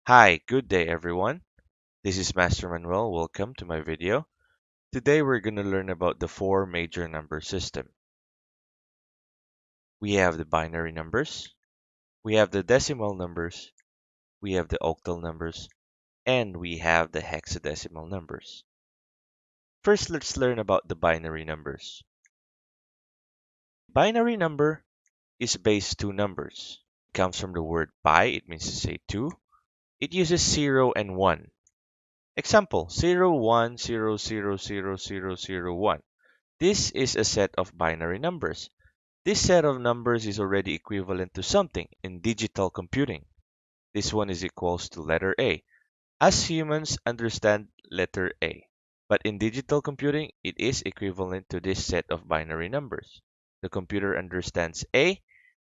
Hi, good day everyone. This is Master Manuel. Welcome to my video. Today we're going to learn about the four major number system. We have the binary numbers, we have the decimal numbers, we have the octal numbers, and we have the hexadecimal numbers. First, let's learn about the binary numbers. Binary number is base two numbers. It comes from the word bi, it means to say two. It uses 0 and 1. Example, 0, 1, 0, 0, 0, 0, 0, 1. This is a set of binary numbers. This set of numbers is already equivalent to something in digital computing. This one is equals to letter A. As humans understand letter A, but in digital computing, it is equivalent to this set of binary numbers. The computer understands A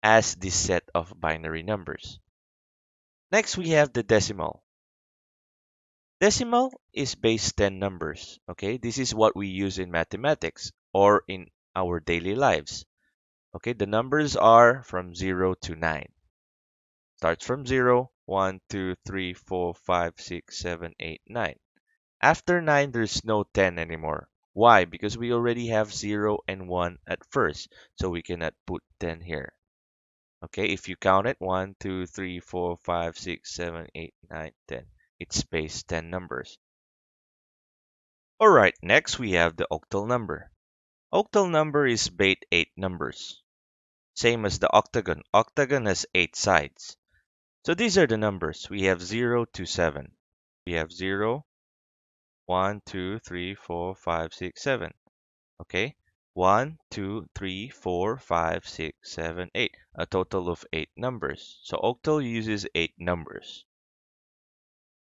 as this set of binary numbers. Next, we have the decimal. Decimal is base 10 numbers. Okay, this is what we use in mathematics or in our daily lives. Okay, the numbers are from 0 to 9. Starts from 0, 1, 2, 3, 4, 5, 6, 7, 8, 9. After 9, there's no 10 anymore. Why? Because we already have 0 and 1 at first, so we cannot put 10 here. Okay, if you count it, 1, 2, 3, 4, 5, 6, 7, 8, 9, 10. It's base 10 numbers. Alright, next we have the octal number. Octal number is base 8 numbers. Same as the octagon. Octagon has 8 sides. So these are the numbers. We have 0 to 7. We have 0, 1, 2, 3, 4, 5, 6, 7. Okay? 1, 2, 3, 4, 5, 6, 7, 8. A total of 8 numbers. So octal uses 8 numbers.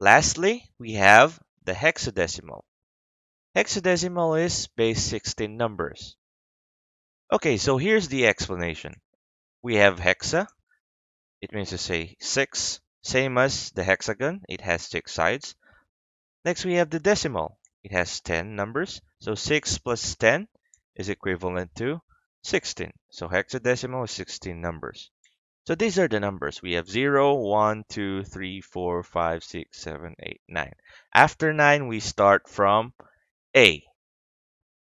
Lastly, we have the hexadecimal. Hexadecimal is base 16 numbers. Okay, so here's the explanation. We have hexa. It means to say 6. Same as the hexagon. It has 6 sides. Next, we have the decimal. It has 10 numbers. So 6 plus 10 is equivalent to 16. So hexadecimal is 16 numbers. So these are the numbers. We have 0, 1, 2, 3, 4, 5, 6, 7, 8, 9. After 9, we start from A,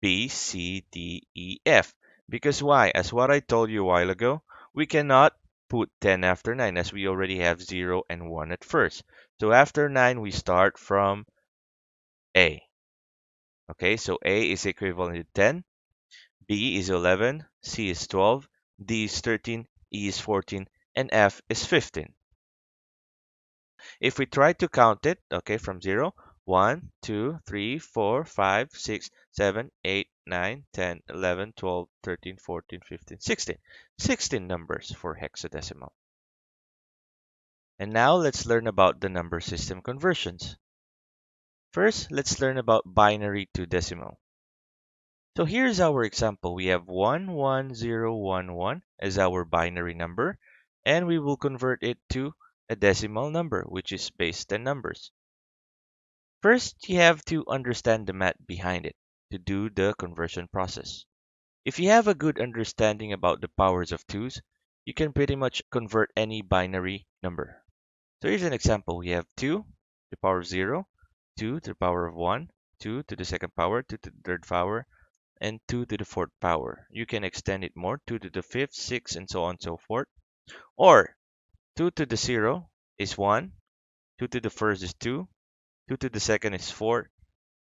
B, C, D, E, F. Because why? As what I told you a while ago, we cannot put 10 after 9 as we already have 0 and 1 at first. So after 9, we start from A. Okay, so A is equivalent to 10, B is 11, C is 12, D is 13, E is 14, and F is 15. If we try to count it, okay, from 0, 1, 2, 3, 4, 5, 6, 7, 8, 9, 10, 11, 12, 13, 14, 15, 16. 16 numbers for hexadecimal. And now let's learn about the number system conversions. First, let's learn about binary to decimal. So here's our example. We have 11011 as our binary number, and we will convert it to a decimal number, which is base 10 numbers. First, you have to understand the math behind it to do the conversion process. If you have a good understanding about the powers of 2's, you can pretty much convert any binary number. So here's an example. We have 2 to the power of 0, 2 to the power of 1, 2 to the second power, 2 to the third power, and 2 to the fourth power. You can extend it more, 2 to the fifth, 6, and so on and so forth. Or 2 to the 0 is 1, 2 to the first is 2, 2 to the second is 4,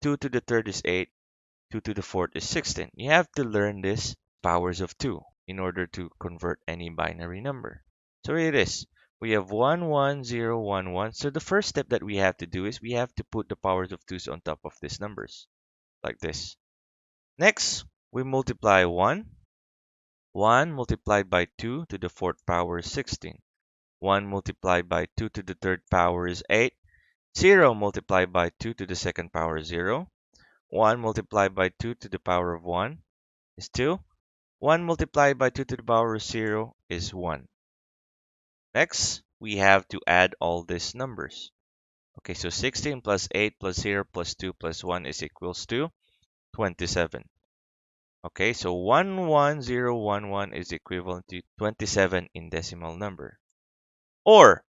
2 to the third is 8, 2 to the fourth is 16. You have to learn this powers of 2 in order to convert any binary number. So here it is. We have 11011. So the first step that we have to do is we have to put the powers of 2's on top of these numbers, like this. Next, we multiply 1. 1 multiplied by 2 to the fourth power is 16. 1 multiplied by 2 to the third power is 8. 0 multiplied by 2 to the second power is 0. 1 multiplied by 2 to the power of 1 is 2. 1 multiplied by 2 to the power of 0 is 1. Next, we have to add all these numbers. Okay, so 16 plus 8 plus 0 plus 2 plus 1 is equals to 27. Okay, so 11011 is equivalent to 27 in decimal number. Or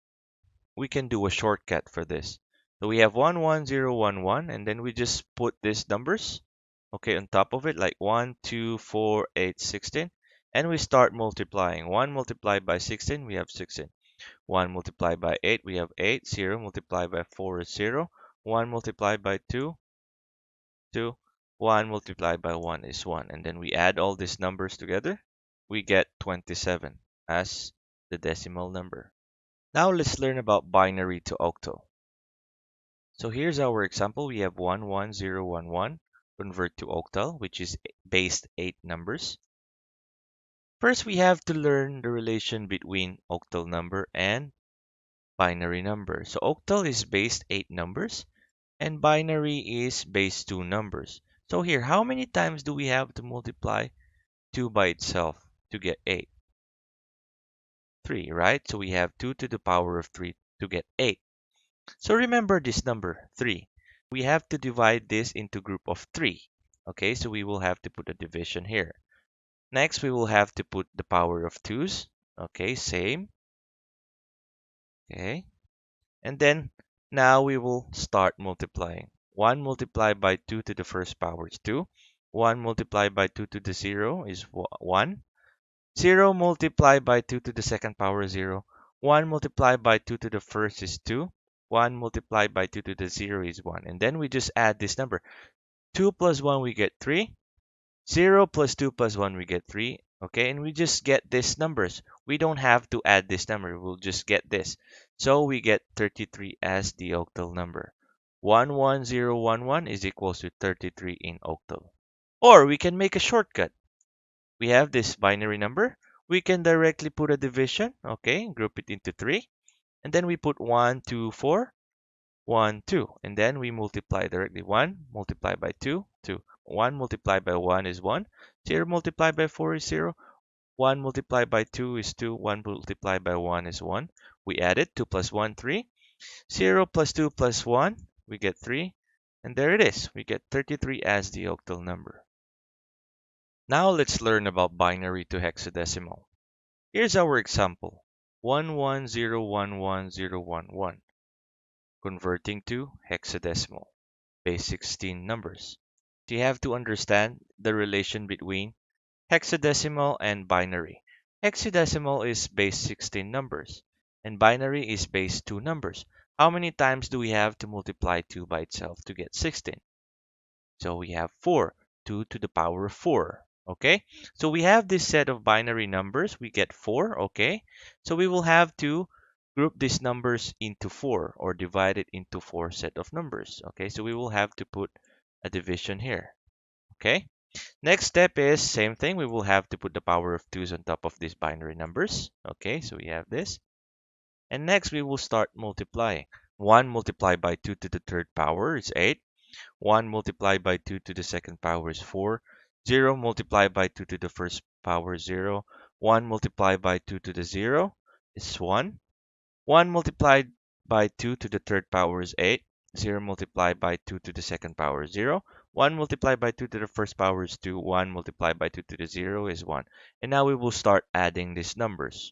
we can do a shortcut for this. So we have 11011, and then we just put these numbers, okay, on top of it, like 1, 2, 4, 8, 16, and we start multiplying. 1 multiplied by 16, we have 16. 1 multiplied by 8, we have 8. 0 multiplied by 4 is 0. 1 multiplied by 2, 2. 1 multiplied by 1 is 1. And then we add all these numbers together. We get 27 as the decimal number. Now let's learn about binary to octal. So here's our example. We have 11011 convert to octal, which is based 8 numbers. First, we have to learn the relation between octal number and binary number. So octal is based 8 numbers and binary is base 2 numbers. So here, how many times do we have to multiply 2 by itself to get 8? 3, right? So we have 2 to the power of 3 to get 8. So remember this number, 3. We have to divide this into group of 3. Okay, so we will have to put a division here. Next, we will have to put the power of 2's. Okay, same. Okay. And then now we will start multiplying. 1 multiplied by 2 to the first power is 2. 1 multiplied by 2 to the 0 is 1. 0 multiplied by 2 to the second power is 0. 1 multiplied by 2 to the first is 2. 1 multiplied by 2 to the 0 is 1. And then we just add this number. 2 plus 1, we get 3. 0 plus 2 plus 1, we get 3. Okay, and we just get these numbers. We don't have to add this number. We'll just get this. So we get 33 as the octal number. 11011 is equals to 33 in octal. Or we can make a shortcut. We have this binary number. We can directly put a division. Okay, group it into 3. And then we put 1, 2, 4, 1, 2. And then we multiply directly. 1 multiplied by 2, 2. 1 multiplied by 1 is 1. 0 multiplied by 4 is 0. 1 multiplied by 2 is 2. 1 multiplied by 1 is 1. We add it. 2 plus 1, 3. 0 plus 2 plus 1, we get 3. And there it is. We get 33 as the octal number. Now let's learn about binary to hexadecimal. Here's our example. 1101111 converting to hexadecimal, base 16 numbers. So you have to understand the relation between hexadecimal and binary. Hexadecimal is base 16 numbers, and binary is base 2 numbers. How many times do we have to multiply 2 by itself to get 16? So we have 4, 2 to the power of 4. Okay, so we have this set of binary numbers. We get 4. Okay, so we will have to group these numbers into 4 or divide it into 4 set of numbers. Okay, so we will have to put a division here. Okay, next step is same thing. We will have to put the power of 2's on top of these binary numbers. Okay, so we have this. And next we will start multiplying. 1 multiplied by 2 to the third power is 8. 1 multiplied by 2 to the second power is 4. 0 multiplied by 2 to the first power is 0. 1 multiplied by 2 to the 0 is 1. 1 multiplied by 2 to the third power is 8. 0 multiplied by 2 to the second power is 0. 1 multiplied by 2 to the first power is 2. 1 multiplied by 2 to the 0 is 1. And now we will start adding these numbers.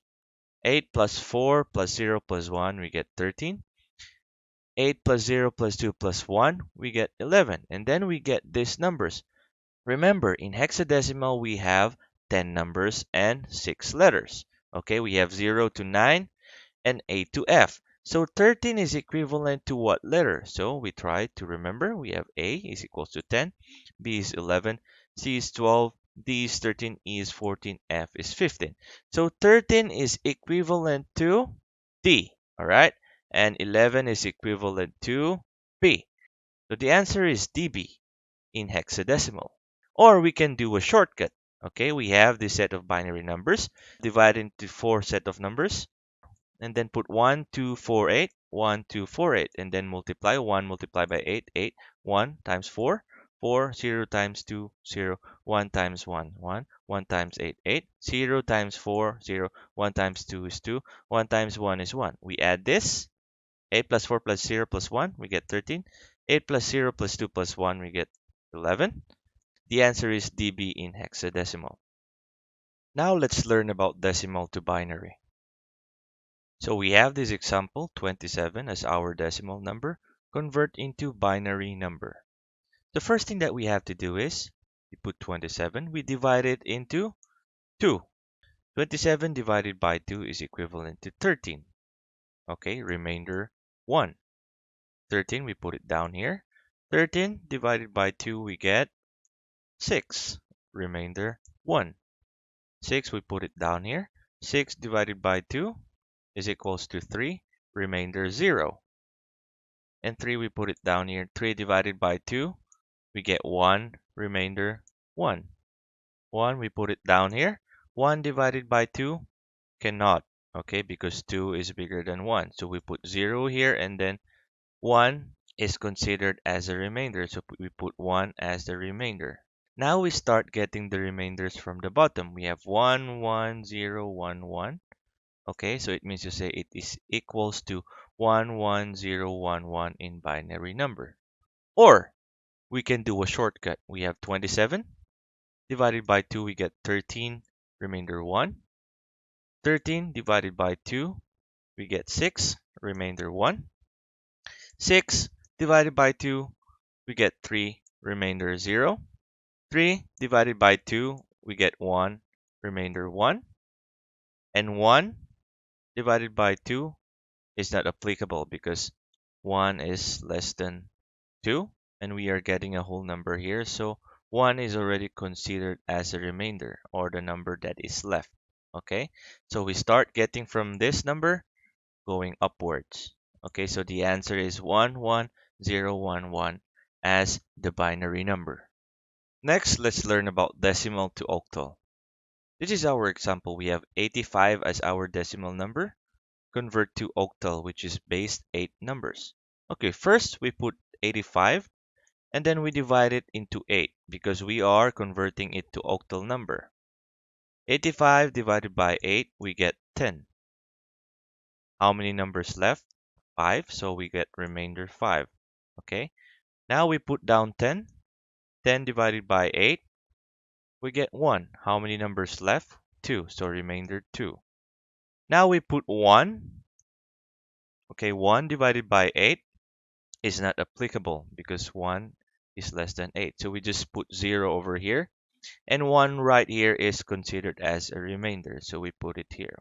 8 plus 4 plus 0 plus 1, we get 13. 8 plus 0 plus 2 plus 1, we get 11. And then we get these numbers. Remember, in hexadecimal, we have 10 numbers and 6 letters. Okay, we have 0 to 9 and A to F. So 13 is equivalent to what letter? So we try to remember. We have A is equals to 10, B is 11, C is 12, D is 13, E is 14, F is 15. So 13 is equivalent to D, all right? And 11 is equivalent to B. So the answer is DB in hexadecimal. Or we can do a shortcut. Okay, we have this set of binary numbers, divide into 4 set of numbers, and then put 1, 2, 4, 8, 1, 2, 4, 8, and then multiply 1 multiplied by 8, 8, 1 times 4, 4, 0 times 2, 0, 1 times 1, 1, 1 times 8, 8, 0 times 4, 0, 1 times 2 is 2, 1 times 1 is 1. We add this, 8 plus 4 plus 0 plus 1, we get 13. 8 plus 0 plus 2 plus 1, we get 11. The answer is DB in hexadecimal. Now let's learn about decimal to binary. So we have this example, 27 as our decimal number. Convert into binary number. The first thing that we have to do is, we put 27, we divide it into 2. 27 divided by 2 is equivalent to 13. Okay, remainder 1. 13, we put it down here. 13 divided by 2, we get 6. Remainder 1. 6, we put it down here. 6 divided by 2 is equals to 3. Remainder 0. And 3, we put it down here. 3 divided by 2, we get 1. Remainder 1. 1, we put it down here. 1 divided by 2 cannot, okay, because 2 is bigger than 1. So we put 0 here, and then 1 is considered as a remainder. So we put 1 as the remainder. Now we start getting the remainders from the bottom. We have 1, 1, 0, 1, 1. Okay, so it means to say it is equals to 1, 1, 0, 1, 1 in binary number. Or we can do a shortcut. We have 27 divided by 2, we get 13, remainder 1. 13 divided by 2, we get 6, remainder 1. 6 divided by 2, we get 3, remainder 0. 3 divided by 2, we get 1, remainder 1. And 1 divided by 2 is not applicable because 1 is less than 2, and we are getting a whole number here. So 1 is already considered as a remainder, or the number that is left. Okay, so we start getting from this number going upwards. Okay, so the answer is 11011 as the binary number. Next, let's learn about decimal to octal. This is our example. We have 85 as our decimal number. Convert to octal, which is base 8 numbers. Okay, first we put 85 and then we divide it into 8 because we are converting it to octal number. 85 divided by 8, we get 10. How many numbers left? 5, so we get remainder 5. Okay, now we put down 10. 10 divided by 8, we get 1. How many numbers left? 2, so remainder 2. Now we put 1. Okay, 1 divided by 8 is not applicable because 1 is less than 8. So we just put 0 over here. And 1 right here is considered as a remainder. So we put it here.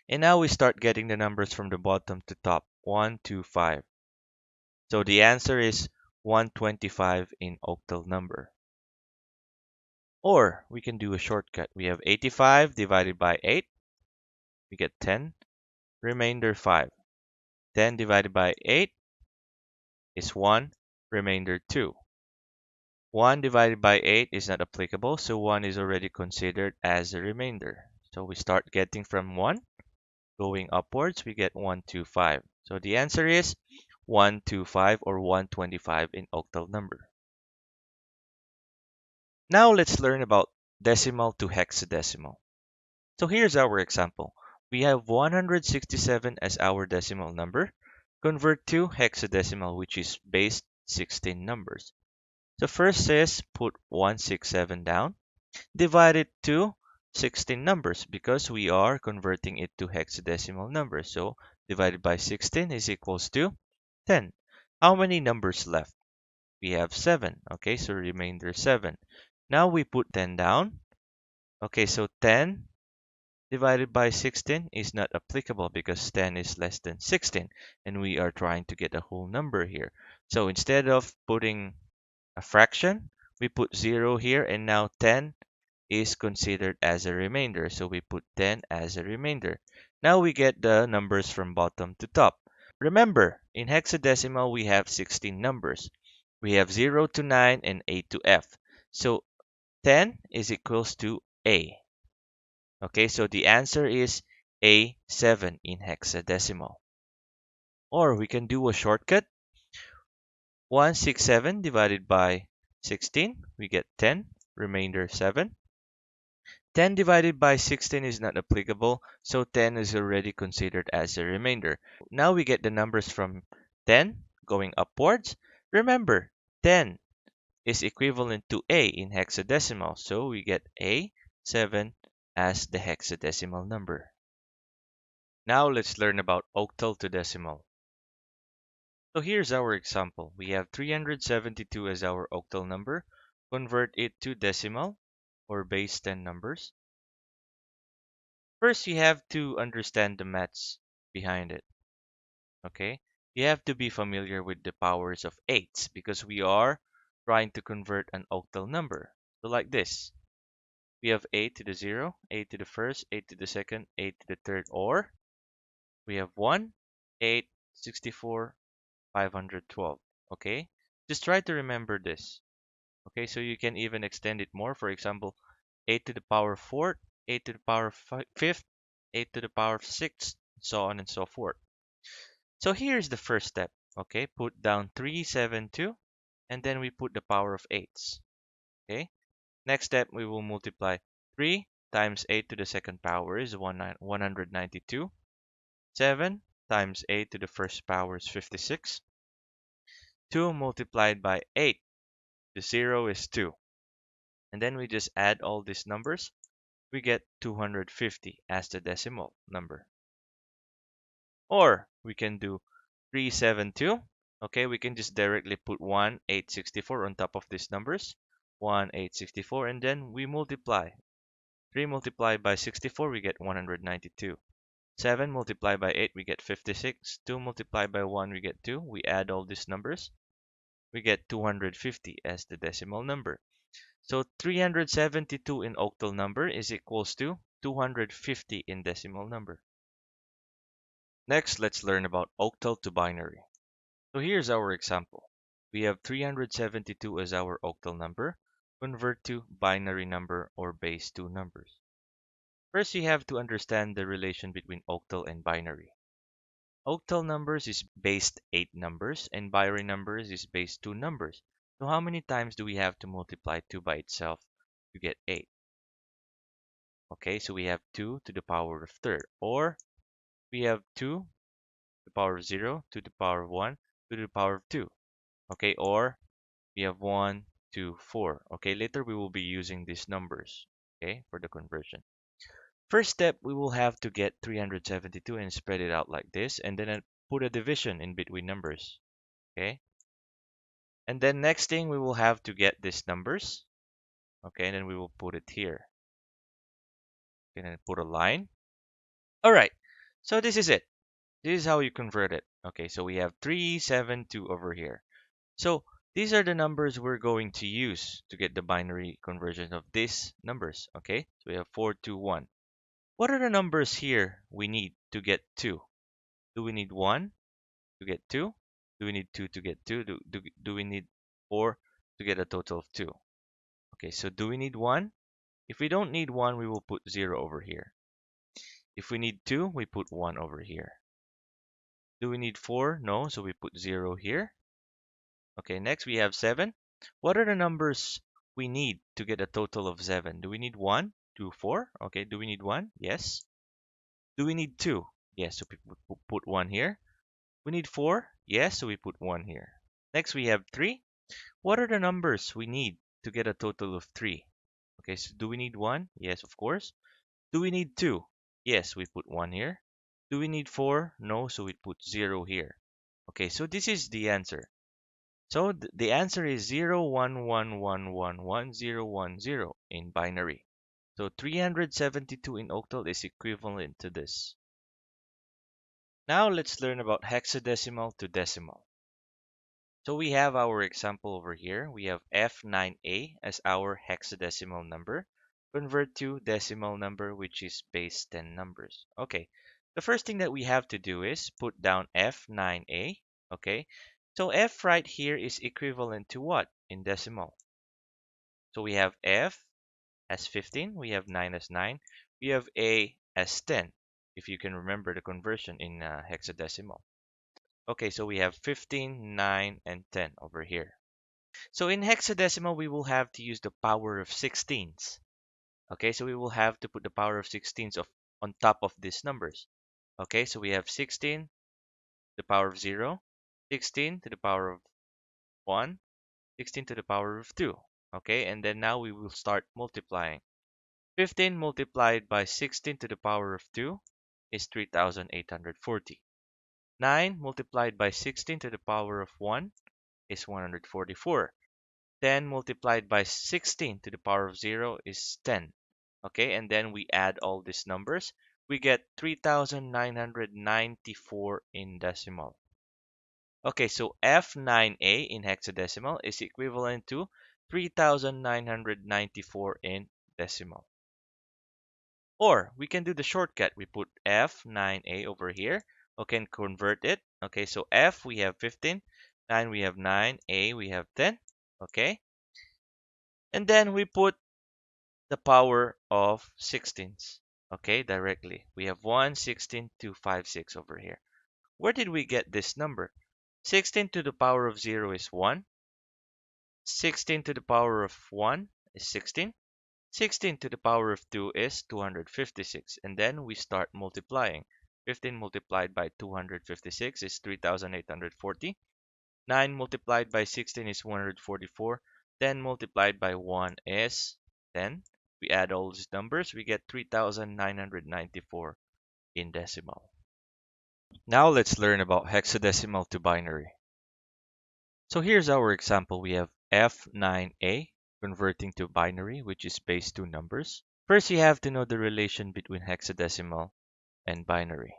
And now we start getting the numbers from the bottom to top. 1, 2, 5. So the answer is 125 in octal number. Or we can do a shortcut. We have 85 divided by 8. We get 10. Remainder 5. 10 divided by 8 is 1. Remainder 2. 1 divided by 8 is not applicable, so 1 is already considered as a remainder. So we start getting from 1. Going upwards, we get 125. So the answer is 125 or 125 in octal number. Now let's learn about decimal to hexadecimal. So here's our example. We have 167 as our decimal number. Convert to hexadecimal, which is base 16 numbers. So first says put 167 down. Divide it to 16 numbers because we are converting it to hexadecimal numbers. So divided by 16 is equals to 10. How many numbers left? We have 7. Okay, so remainder 7. Now we put 10 down. Okay, so 10 divided by 16 is not applicable because 10 is less than 16 and we are trying to get a whole number here. So instead of putting a fraction, we put 0 here, and now 10 is considered as a remainder. So we put 10 as a remainder. Now we get the numbers from bottom to top. Remember, in hexadecimal, we have 16 numbers. We have 0 to 9 and A to F. So 10 is equals to A. Okay, so the answer is A7 in hexadecimal. Or we can do a shortcut. 167 divided by 16, we get 10, remainder 7. 10 divided by 16 is not applicable, so 10 is already considered as a remainder. Now we get the numbers from 10 going upwards. Remember, 10 is equivalent to A in hexadecimal, so we get A7 as the hexadecimal number. Now let's learn about octal to decimal. So here's our example. We have 372 as our octal number. Convert it to decimal or base 10 numbers. First, you have to understand the maths behind it. Okay? You have to be familiar with the powers of 8s because we are trying to convert an octal number. So like this. We have 8 to the 0, 8 to the first, 8 to the second, 8 to the third, or we have 1, 8, 64, 512. Okay? Just try to remember this. Okay, so you can even extend it more. For example, 8 to the power 4th, 8 to the power 5th, 8 to the power 6th, so on and so forth. So here's the first step. Okay, put down 372, and then we put the power of 8s. Okay, next step, we will multiply 3 times 8 to the second power is 192. 7 times 8 to the first power is 56. 2 multiplied by 8, the 0 is 2. And then we just add all these numbers. We get 250 as the decimal number. Or we can do 372. Okay, we can just directly put 1864 on top of these numbers. 1864, and then we multiply. 3 multiplied by 64, we get 192. 7 multiplied by 8, we get 56. 2 multiplied by 1, we get 2. We add all these numbers. We get 250 as the decimal number. So 372 in octal number is equals to 250 in decimal number. Next, let's learn about octal to binary. So here's our example. We have 372 as our octal number. Convert to binary number or base 2 numbers. First, you have to understand the relation between octal and binary. Octal numbers is base 8 numbers and binary numbers is base 2 numbers. So how many times do we have to multiply 2 by itself to get 8? Okay, so we have 2 to the power of third, or we have 2 to the power of 0, 2 to the power of 1, 2 to the power of 2. Okay, or we have 1, 2, 4. Okay, later we will be using these numbers, okay, for the conversion. First step, we will have to get 372 and spread it out like this, and then put a division in between numbers, okay? And then next thing, we will have to get these numbers, okay, and then we will put it here. And then put a line. All right, so this is it. This is how you convert it. Okay, so we have 372 over here. So these are the numbers we're going to use to get the binary conversion of these numbers. Okay, so we have 421. What are the numbers here we need to get 2? Do we need 1 to get 2? Do we need 2 to get 2? Do we need 4 to get a total of 2? Okay, so do we need 1? If we don't need 1, we will put 0 over here. If we need 2, we put 1 over here. Do we need 4? No, so we put 0 here. Okay, next we have 7. What are the numbers we need to get a total of 7? Do we need 1, 2, 4? Okay, do we need 1? Yes. Do we need 2? Yes, so we put 1 here. We need 4? Yes, so we put 1 here. Next we have 3. What are the numbers we need to get a total of 3? Okay, so do we need 1? Yes, of course. Do we need 2? Yes, we put 1 here. Do we need 4? No, so we put 0 here. Okay, so this is the answer. So the answer is 011111010 in binary. So 372 in octal is equivalent to this. Now let's learn about hexadecimal to decimal. So we have our example over here. We have F9A as our hexadecimal number. Convert to decimal number, which is base 10 numbers. Okay, the first thing that we have to do is put down F9A. Okay, so F right here is equivalent to what in decimal? So we have F as 15, we have 9 as 9, we have A as 10, if you can remember the conversion in hexadecimal. Okay, so we have 15, 9, and 10 over here. So in hexadecimal, we will have to use the power of 16s. Okay, so we will have to put the power of 16s on top of these numbers. Okay, so we have 16 to the power of 0, 16 to the power of 1, 16 to the power of 2. Okay, and then now we will start multiplying. 15 multiplied by 16 to the power of 2 is 3,840. 9 multiplied by 16 to the power of 1 is 144. 10 multiplied by 16 to the power of 0 is 10. Okay, and then we add all these numbers. We get 3,994 in decimal. Okay, so F9A in hexadecimal is equivalent to 3,994 in decimal. Or we can do the shortcut. We put F9A over here. Okay, and convert it. Okay, so F we have 15, 9 we have 9, A we have 10. Okay, and then we put the power of 16s. Okay, directly. We have 1, 16, 2, 5, 6 over here. Where did we get this number? 16 to the power of 0 is 1. 16 to the power of 1 is 16. 16 to the power of 2 is 256. And then we start multiplying. 15 multiplied by 256 is 3,840. 9 multiplied by 16 is 144. 10 multiplied by 1 is 10. We add all these numbers, we get 3,994 in decimal. Now let's learn about hexadecimal to binary. So here's our example. We have F9A converting to binary, which is base 2 numbers. First, you have to know the relation between hexadecimal and binary.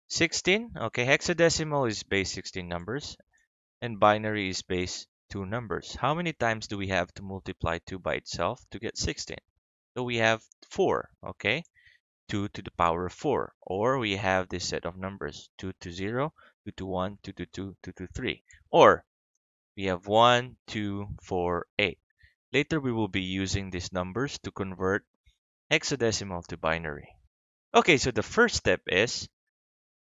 16, okay, hexadecimal is base 16 numbers, and binary is base 2 numbers. How many times do we have to multiply 2 by itself to get 16? So we have 4, okay? 2 to the power of 4. Or we have this set of numbers, 2 to 0, 2 to 1, 2 to 2, 2 to 3. Or we have 1, 2, 4, 8. Later we will be using these numbers to convert hexadecimal to binary. Okay, so the first step is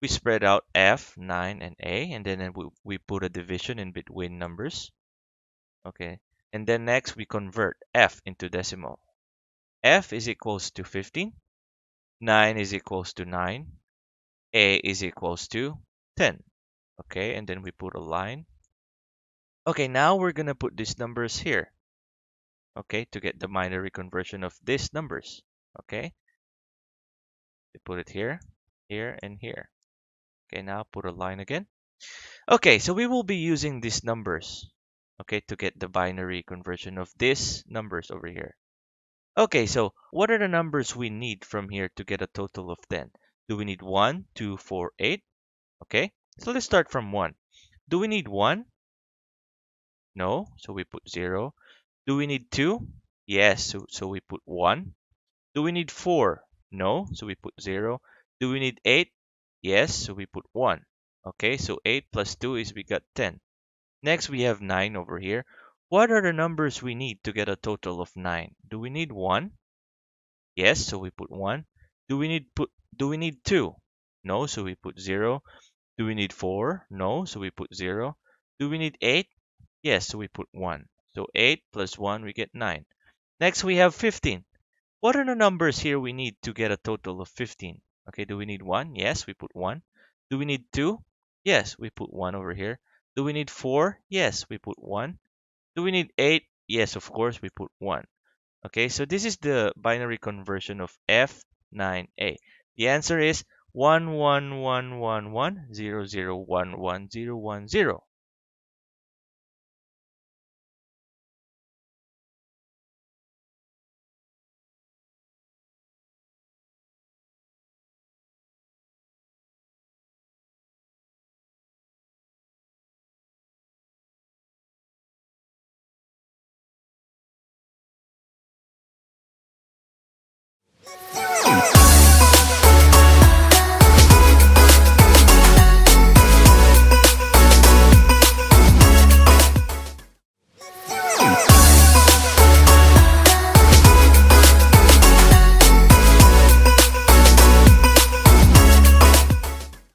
we spread out F, 9, and A, and then we put a division in between numbers. Okay, and then next we convert F into decimal. F is equals to 15, 9 is equals to 9, A is equals to 10. Okay, and then we put a line. Okay, now we're gonna put these numbers here. Okay, to get the binary conversion of these numbers. Okay, we put it here, here, and here. Okay, now put a line again. Okay, so we will be using these numbers, okay, to get the binary conversion of these numbers over here. Okay, so what are the numbers we need from here to get a total of 10? Do we need 1, 2, 4, 8? Okay, so let's start from 1. Do we need 1? No, so we put 0. Do we need 2? Yes, so we put 1. Do we need 4? No, so we put 0. Do we need 8? Yes, so we put 1. Okay, so 8 plus 2 is we got 10. Next, we have 9 over here. What are the numbers we need to get a total of 9? Do we need 1? Yes, so we put 1. Do we need 2? No, so we put 0. Do we need 4? No, so we put 0. Do we need 8? Yes, so we put 1. So 8 plus 1, we get 9. Next, we have 15. What are the numbers here we need to get a total of 15? Okay, do we need 1? Yes, we put 1. Do we need 2? Yes, we put 1 over here. Do we need 4? Yes, we put 1. Do we need 8? Yes, of course, we put 1. Okay, so this is the binary conversion of F9A. The answer is 111110011010.